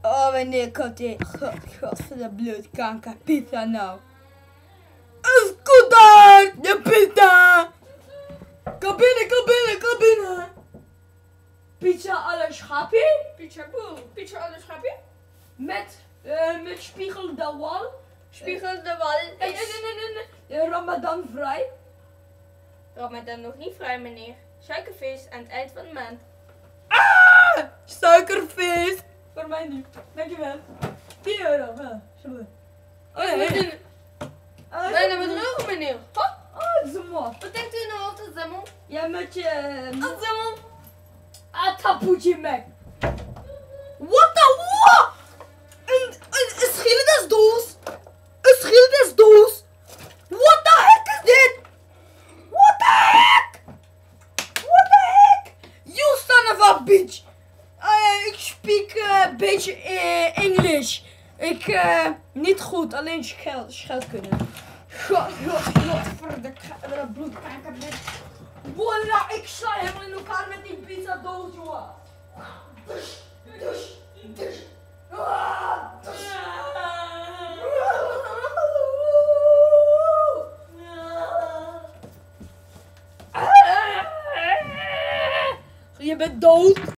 Oh, wanneer komt die godverdomme bloedkanker pizza nou? Een scooter! De pizza! Kom binnen, kom binnen, kom binnen! Pizza alle schapje? Pizza boel. Pizza alle schapje? Met spiegel de wal. Spiegel de wal is... Nee. Ramadan vrij. Ramadan nog niet vrij, meneer. Suikerfeest aan het eind van de maand. Ah! Suikerfeest! Voor mij niet. Dankjewel. 10 euro. Wel, sorry. Oh nee. Bijna met drogen, meneer. Ha? Oh, dat is mooi. Wat denkt u nou altijd, Zemmel? Ja, met je... Wat, Zemmel? Tapoetje Mac. What the what? Een schilderdasdoos. Een schilderdasdoos. What the heck is dit? What the heck? What the heck? You son of a bitch. Ik spreek een beetje English. Niet goed, alleen scheld kunnen. Godverdomme bloedkanker. Voilà, ik sla helemaal in elkaar met die pizza doos, jongen. Je bent dood.